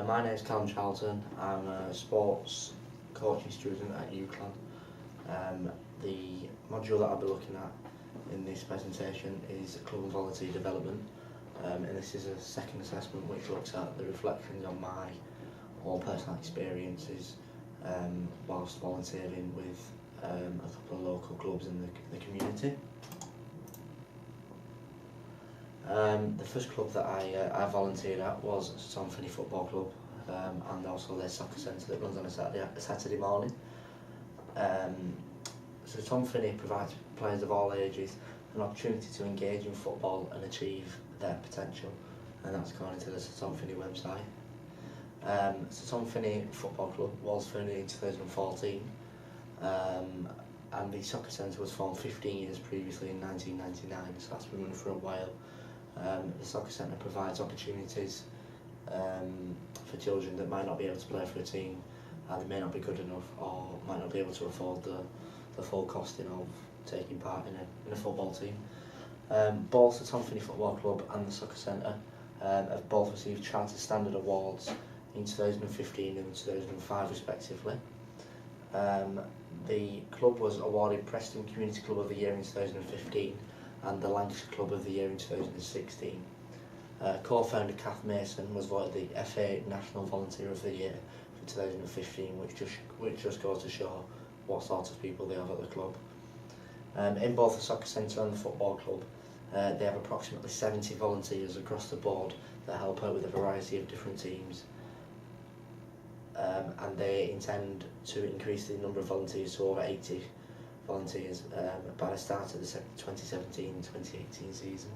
My name is Callum Charlton. I'm a sports coaching student at UCLan. The module that I'll be looking at in this presentation is club and volunteer development, and this is a second assessment which looks at the reflections on my own personal experiences whilst volunteering with a couple of local clubs in the community. The first club that I volunteered at was St Thompfini Football Club, and also their soccer centre that runs on a Saturday morning. So Thompfini provides players of all ages an opportunity to engage in football and achieve their potential, and that's according to the St Thompfini website. St Thompfini Football Club was founded in 2014, and the soccer centre was formed 15 years previously in 1999, so that's been running for a while. The soccer centre provides opportunities for children that might not be able to play for a team, they may not be good enough, or might not be able to afford the full costing of taking part in a football team. Both the Thompfini Football Club and the soccer centre have both received Charter Standard Awards in 2015 and 2005 respectively. The club was awarded Preston Community Club of the Year in 2015 and the Lancashire Club of the Year in 2016. Co-founder Kath Mason was voted the FA National Volunteer of the Year for 2015, which just goes to show what sort of people they have at the club. In both the soccer centre and the football club, they have approximately 70 volunteers across the board that help out with a variety of different teams. And they intend to increase the number of volunteers to over 80 volunteers by the start of the 2017-2018 season.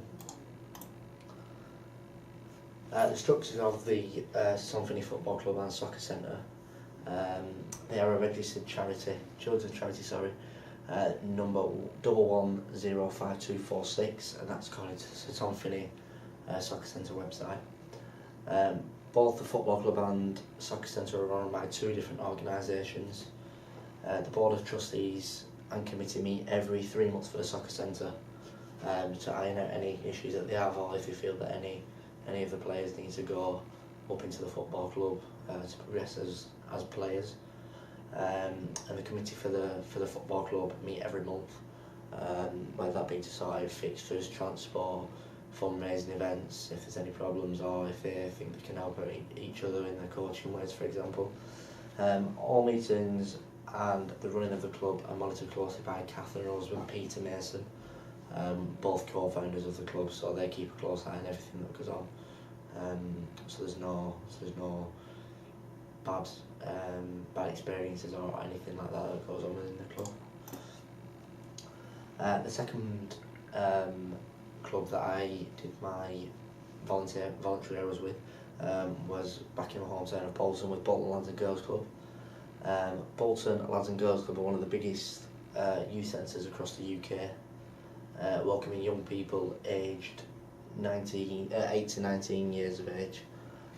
The structures of the Thompfini Football Club and Soccer Centre, they are a registered children's charity, number 1105246, and that's according to the Thompfini Soccer Centre website. Both the football club and soccer centre are run by two different organisations. The Board of Trustees and committee meet every 3 months for the soccer centre to iron out any issues that they have, or if they feel that any of the players need to go up into the football club to progress as players. And the committee for the football club meet every month, whether that be to sort out fixtures, transport, fundraising events, if there's any problems, or if they think they can help out each other in their coaching ways, for example. All meetings and the running of the club are monitored closely by Kath and her husband Peter Mason, both co-founders of the club, so they keep a close eye on everything that goes on. So there's no bad experiences or anything like that goes on within the club. The second club that I did my voluntary hours with was back in my hometown of Bolton with Bolton Lads and Girls Club. Bolton Lads and Girls Club are one of the biggest youth centres across the UK, welcoming young people aged 8 to 19 years of age,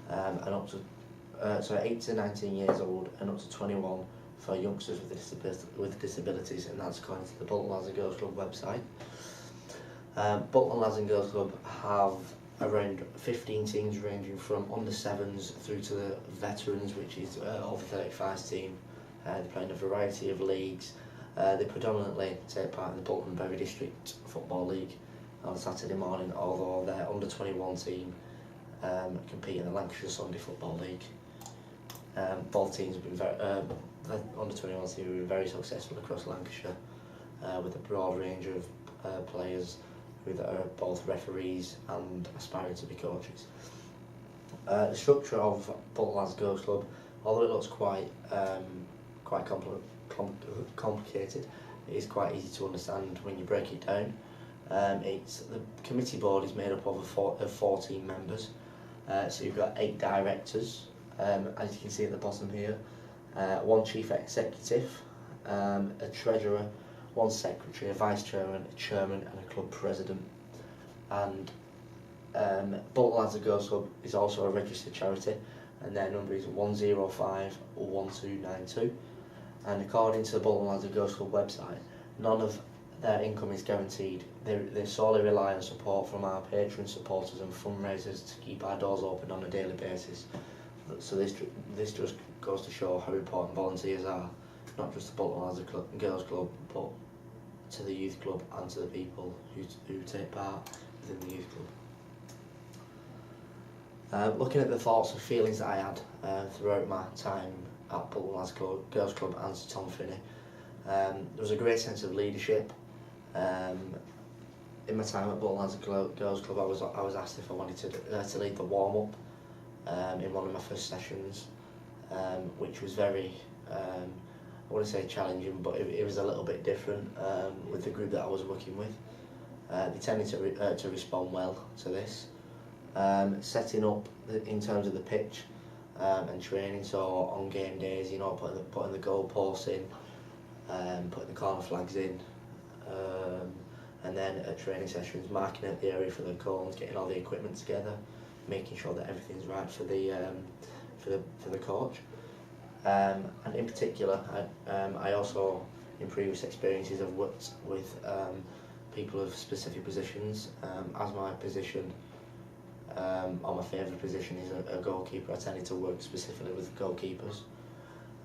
and up to 8 to 19 years old and up to 21 for youngsters with disabilities, and that's according to the Bolton Lads and Girls Club website. Bolton Lads and Girls Club have around 15 teams ranging from under 7s through to the veterans, which is over 35s team. They play in a variety of leagues. They predominantly take part in the Bolton Bury District Football League on Saturday morning, although their under 21 team compete in the Lancashire Sunday Football League. Both teams have been the under 21 team have been very successful across Lancashire, with a broad range of players who are both referees and aspiring to be coaches. The structure of Bolton Lads Girls Club, although it looks quite complicated, it is quite easy to understand when you break it down. The committee board is made up of 14 members, so you've got 8 directors, as you can see at the bottom here, 1 chief executive, a treasurer, 1 secretary, a vice chairman, a chairman and a club president. And Bolton Lads and Girls Club is also a registered charity, and their number is 1051292. And according to the Bolton Lads and Girls Club website, none of their income is guaranteed. They solely rely on support from our patrons, supporters and fundraisers to keep our doors open on a daily basis. So this just goes to show how important volunteers are, not just the Bolton Lads and Girls Club, but to the youth club and to the people who take part within the youth club. Looking at the thoughts and feelings that I had throughout my time at Bolton Lads Girls Club and to Tom Finney, there was a great sense of leadership. In my time at Bolton Lads Girls Club, I was asked if I wanted to lead the warm up in one of my first sessions, which was very, I wouldn't say challenging, but it was a little bit different with the group that I was working with. They tended to respond well to this. Setting up in terms of the pitch and training, so on game days, you know, putting the goal posts in, putting the corner flags in, and then at training sessions, marking out the area for the cones, getting all the equipment together, making sure that everything's right for the coach. And in particular, I also, in previous experiences, have worked with people of specific positions. As my position, or my favourite position, is a goalkeeper, I tended to work specifically with goalkeepers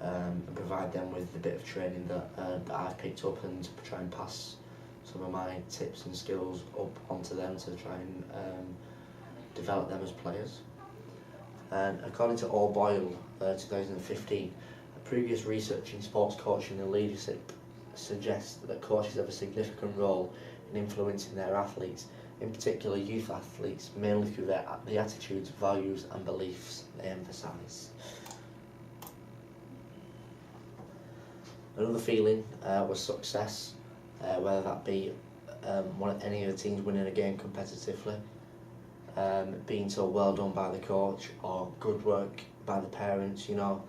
and provide them with the bit of training that I've picked up, and try and pass some of my tips and skills up onto them to try and develop them as players. And according to All Boyle 2015, previous research in sports coaching and leadership suggests that coaches have a significant role in influencing their athletes, in particular youth athletes, mainly through the attitudes, values and beliefs they emphasise. Another feeling was success, whether that be any of the teams winning a game competitively, being told well done by the coach, or good work by the parents. You know,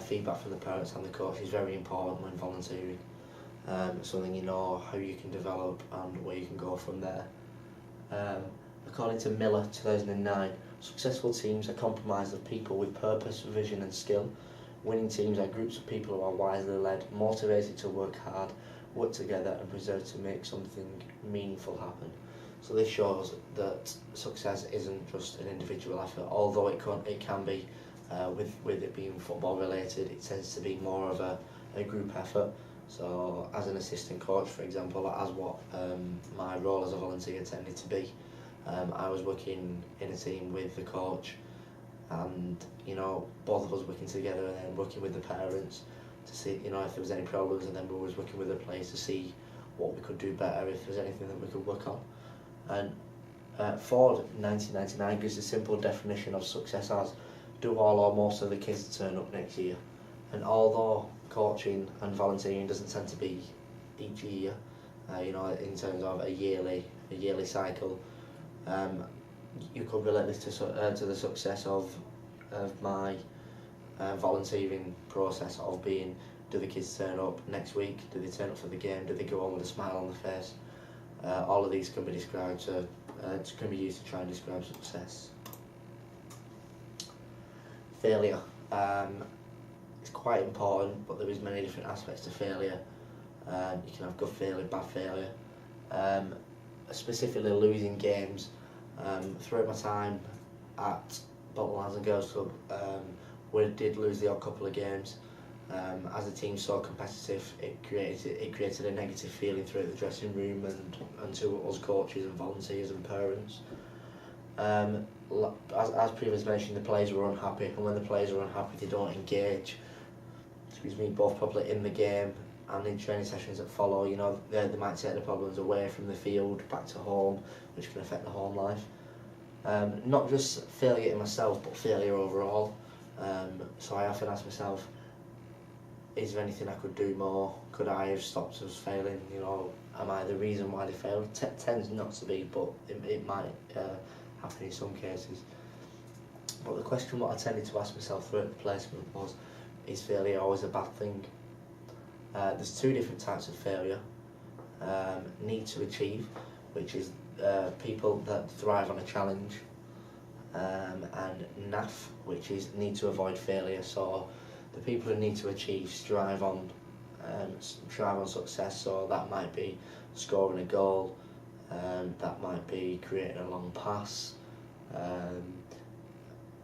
feedback from the parents and the coach is very important when volunteering. Something you know how you can develop and where you can go from there. According to Miller 2009, successful teams are comprised of people with purpose, vision and skill. Winning teams are groups of people who are wisely led, motivated to work hard, work together and preserve to make something meaningful happen. So this shows that success isn't just an individual effort, although it can be, with it being football related, it tends to be more of a group effort. So as an assistant coach, for example, as what my role as a volunteer tended to be, I was working in a team with the coach, and you know, both of us working together and then working with the parents to see, you know, if there was any problems, and then we was working with the players to see what we could do better, if there's anything that we could work on. And Ford 1999 gives a simple definition of success as do all or most of the kids turn up next year. And although coaching and volunteering doesn't tend to be each year, you know, in terms of a yearly cycle, you could relate this to the success of my volunteering process of being, do the kids turn up next week, do they turn up for the game, do they go home with a smile on their face. All of these can be described can be used to try and describe success. Failure. It's quite important, but there is many different aspects to failure. You can have good failure, bad failure. Specifically losing games. Throughout my time at Bolton Lads and Girls Club, we did lose the odd couple of games. As the team so competitive, it created a negative feeling throughout the dressing room and to us coaches and volunteers and parents. As previously mentioned, the players were unhappy, and when the players are unhappy, they don't engage. Both probably in the game and in training sessions that follow. You know, they might take the problems away from the field back to home, which can affect the home life. Not just failure in myself, but failure overall. So I often ask myself, is there anything I could do more? Could I have stopped us failing? You know, am I the reason why they failed? Tends not to be, but it might happen in some cases. But the question what I tended to ask myself throughout the placement was, is failure always a bad thing? There's two different types of failure. Need to achieve, which is people that thrive on a challenge, and NAF, which is need to avoid failure. So the people who need to achieve strive on success. So that might be scoring a goal, that might be creating a long pass,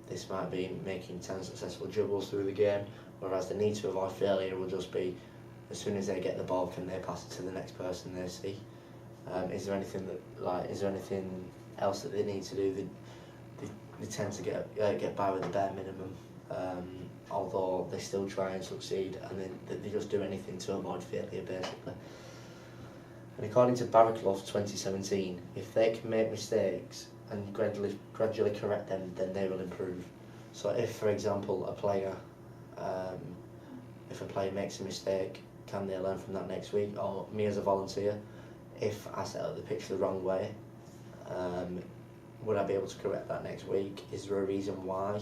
this might be making 10 successful dribbles through the game, whereas the need to avoid failure will just be, as soon as they get the ball, can they pass it to the next person they see? Is there anything else that they need to do? They tend to get by with the bare minimum, although they still try and succeed, and they just do anything to avoid failure, basically. And according to Barraclough 2017, if they can make mistakes and gradually correct them, then they will improve. So if, for example, if a player makes a mistake, can they learn from that next week? Or me as a volunteer, if I set up the pitch the wrong way, would I be able to correct that next week? Is there a reason why?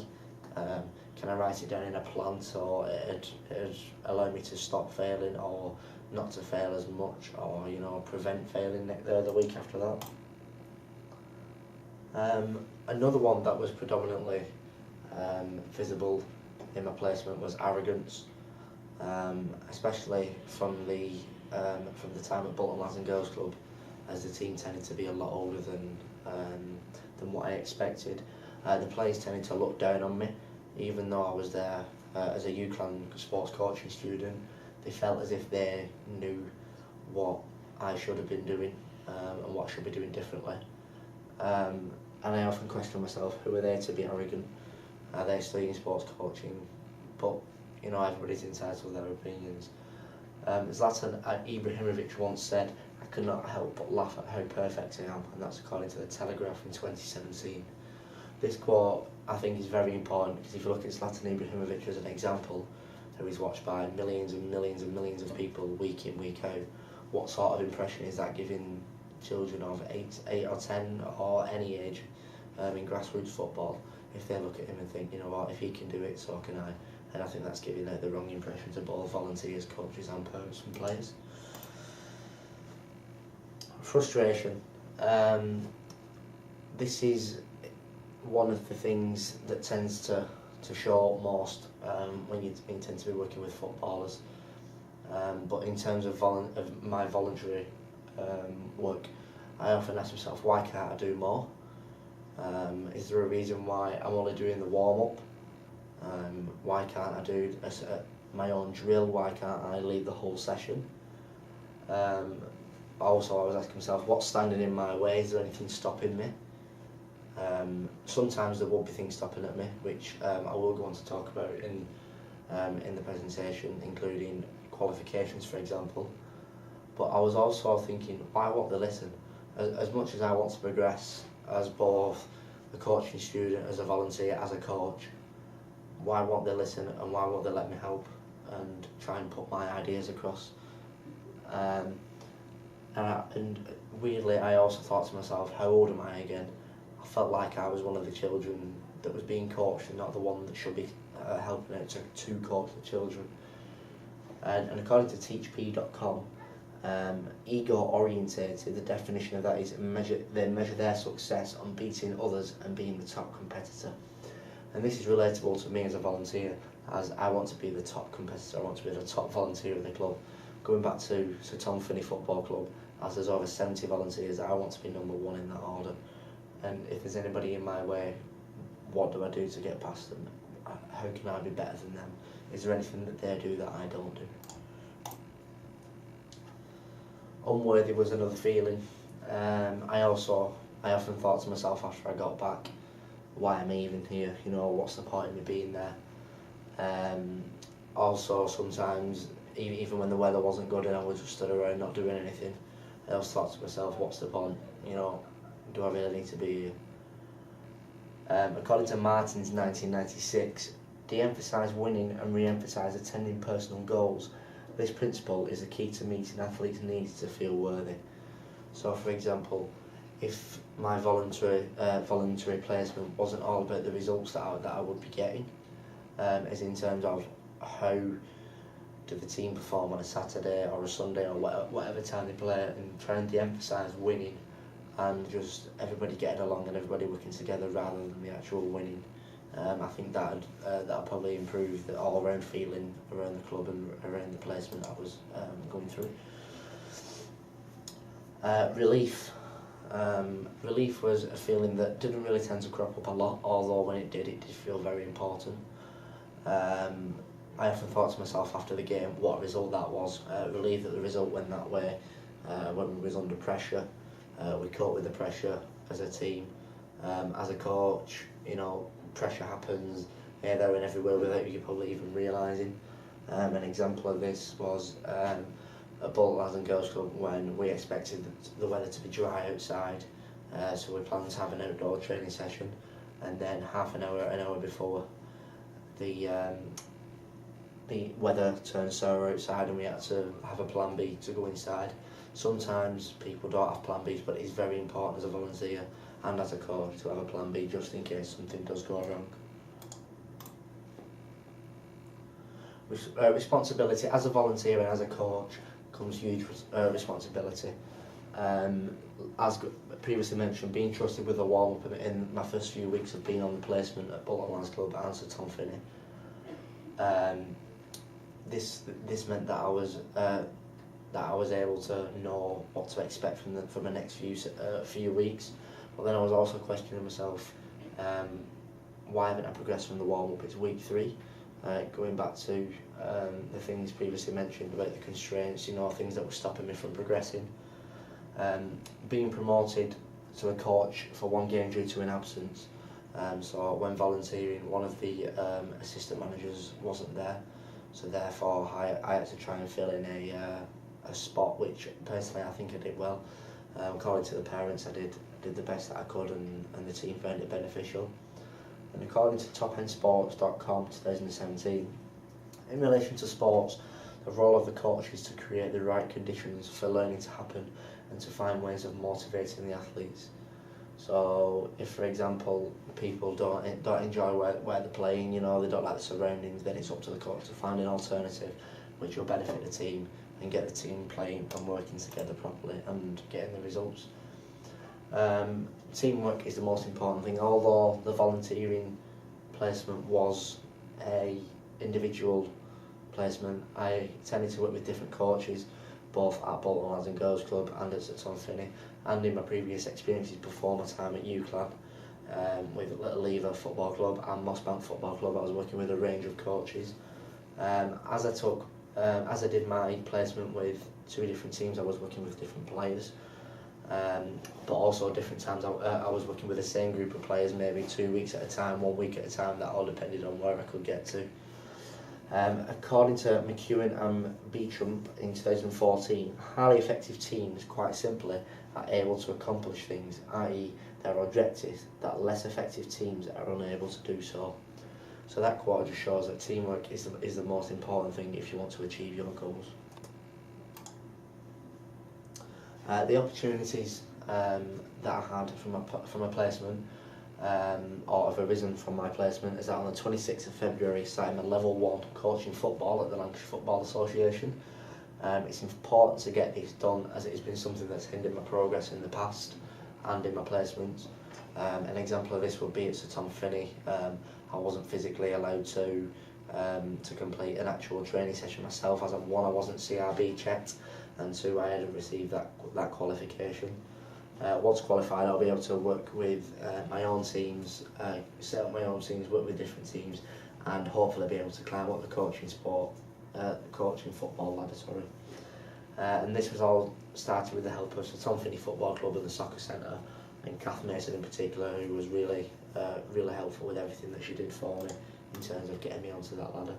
Can I write it down in a plan so it'd allow me to stop failing, or not to fail as much, or prevent failing the week after that? Another one that was predominantly visible in my placement was arrogance, especially from the time at Bolton Lads and Girls Club, as the team tended to be a lot older than what I expected. The players tended to look down on me, even though I was there as a UCLan sports coaching student. They felt as if they knew what I should have been doing and what I should be doing differently. And I often question myself, who are they to be arrogant? Are they studying sports coaching? But everybody's entitled to their opinions. Zlatan Ibrahimovic once said, "I could not help but laugh at how perfect I am," and that's according to the Telegraph in 2017. This quote, I think, is very important, because if you look at Zlatan Ibrahimovic as an example, who is watched by millions and millions and millions of people week in, week out, what sort of impression is that giving children of 8 or 10 or any age in grassroots football, if they look at him and think, what, if he can do it, so can I? And I think that's giving the wrong impression to both volunteers, coaches and parents and players. Frustration. This is one of the things that tends to show most when you tend to be working with footballers. But in terms of my voluntary work, I often ask myself, why can't I do more? Is there a reason why I'm only doing the warm-up? Why can't I do my own drill? Why can't I lead the whole session? Also, I was asking myself, what's standing in my way? Is there anything stopping me? Sometimes there will be things stopping at me, which I will go on to talk about in the presentation, including qualifications, for example. But I was also thinking, why won't they listen? As much as I want to progress as both a coaching student, as a volunteer, as a coach, why won't they listen, and why won't they let me help and try and put my ideas across? And weirdly, I also thought to myself, how old am I again? I felt like I was one of the children that was being coached and not the one that should be helping out to coach the children. And according to teachp.com, ego-orientated, the definition of that is they measure their success on beating others and being the top competitor. And this is relatable to me as a volunteer, as I want to be the top competitor, I want to be the top volunteer of the club. Going back to Sir Tom Finney Football Club, as there's over 70 volunteers, I want to be number one in that order. And if there's anybody in my way, what do I do to get past them? How can I be better than them? Is there anything that they do that I don't do? Unworthy was another feeling. I often thought to myself after I got back, why am I even here? What's the point of me being there? Also, sometimes, even when the weather wasn't good and I was just stood around not doing anything, I also thought to myself, what's the point? Do I really need to be here? According to Martin's 1996, de-emphasise winning and re-emphasise attending personal goals. This principle is a key to meeting athletes' needs to feel worthy. So, for example, if my voluntary placement wasn't all about the results that I would be getting, as in terms of how do the team perform on a Saturday or a Sunday or whatever time they play, and trying to de-emphasise winning and just everybody getting along and everybody working together rather than the actual winning. I think that'd probably improve the all-round feeling around the club and around the placement I was going through. Relief. Relief was a feeling that didn't really tend to crop up a lot, although when it did feel very important. I often thought to myself after the game what result that was. Relieved that the result went that way when we was under pressure. We coped with the pressure as a team. As a coach, you know, pressure happens here, there and everywhere without you probably even realising. An example of this was at Bolton Lads and Girls Club when we expected the weather to be dry outside, so we planned to have an outdoor training session, and then half an hour before the weather turned sour outside and we had to have a plan B to go inside. Sometimes people don't have plan Bs, but it's very important as a volunteer and as a coach to have a plan B just in case something does go wrong. Responsibility as a volunteer and as a coach comes huge responsibility. As previously mentioned, being trusted with the warm-up in my first few weeks of being on the placement at Bolton Lads Club and Sir Tom Finney. This meant that I was able to know what to expect from the next few weeks. But then I was also questioning myself, why haven't I progressed from the warm-up? It's week 3. Going back to the things previously mentioned about the constraints, you know, things that were stopping me from progressing. Being promoted to a coach for one game due to an absence. So when volunteering, one of the assistant managers wasn't there, so therefore I had to try and fill in a spot, which personally I think I did well. According to the parents, I did the best that I could, and the team found it beneficial. And according to topendsports.com 2017, in relation to sports, the role of the coach is to create the right conditions for learning to happen and to find ways of motivating the athletes. So if, for example, people don't enjoy where they're playing, you know, they don't like the surroundings, then it's up to the coach to find an alternative which will benefit the team and get the team playing and working together properly and getting the results. Teamwork is the most important thing. Although the volunteering placement was a individual placement, I tended to work with different coaches, both at Bolton Lads and Girls Club and at Sir Tom Finney, and in my previous experiences before my time at UCLAB, with Little Lever Football Club and Mossbank Football Club. I was working with a range of coaches. As I did my placement with 2 different teams, I was working with different players. But also different times I was working with the same group of players, maybe 2 weeks at a time, 1 week at a time. That all depended on where I could get to. According to McEwen and Beecham in 2014, highly effective teams, quite simply, are able to accomplish things, i.e. their objectives, that less effective teams are unable to do so. So that quote just shows that teamwork is the most important thing if you want to achieve your goals. The opportunities that I had from a placement, or have arisen from my placement, is that on the 26th of February, starting my level 1 coaching football at the Lancashire Football Association. It's important to get this done, as it has been something that's hindered my progress in the past and in my placements. An example of this would be at Sir Tom Finney. I wasn't physically allowed to complete an actual training session myself, as 1, I wasn't CRB checked, and 2, I hadn't received that qualification. Once qualified, I'll be able to work with my own teams, set up my own teams, work with different teams, and hopefully be able to climb up the coaching football ladder. And this was all started with the help of Sir Tom Finney Football Club and the Soccer Centre, and Kath Mason in particular, who was really helpful with everything that she did for me in terms of getting me onto that ladder.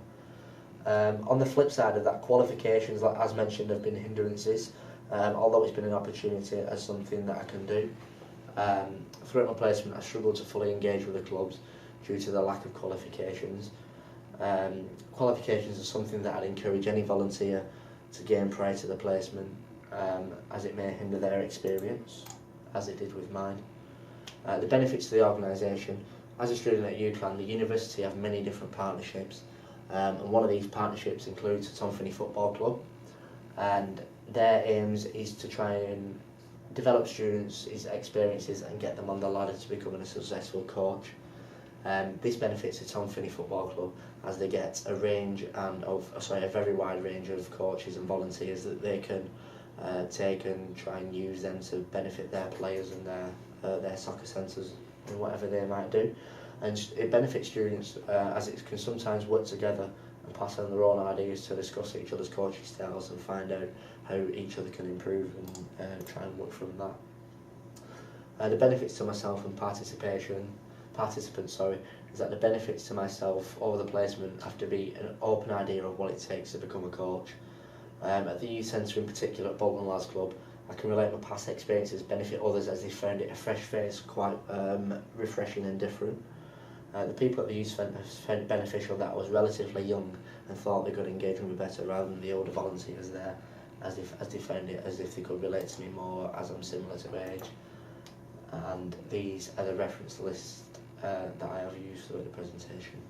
On the flip side of that, qualifications, like as mentioned, have been hindrances, although it's been an opportunity as something that I can do. Throughout my placement, I struggled to fully engage with the clubs due to the lack of qualifications. Qualifications are something that I'd encourage any volunteer to gain prior to the placement, as it may hinder their experience, as it did with mine. The benefits to the organisation: as a student at UCLan, the university have many different partnerships, and one of these partnerships includes the Tom Finney Football Club, and their aims is to try and develop students' experiences and get them on the ladder to becoming a successful coach. This benefits the Tom Finney Football Club, as they get a very wide range of coaches and volunteers that they can take and try and use them to benefit their players and their soccer centres and whatever they might do. And it benefits students as it can sometimes work together and pass on their own ideas to discuss each other's coaching styles and find out how each other can improve and try and work from that. The benefits to myself and participants, is that the benefits to myself over the placement have to be an open idea of what it takes to become a coach. At the youth centre in particular at Bolton Lads Club, I can relate my past experiences benefit others as they found it a fresh face, quite refreshing and different. The people at the youth centre found it beneficial that I was relatively young and thought they could engage with me better rather than the older volunteers there, as they found it as if they could relate to me more as I'm similar to age. And these are the reference lists that I have used throughout the presentation.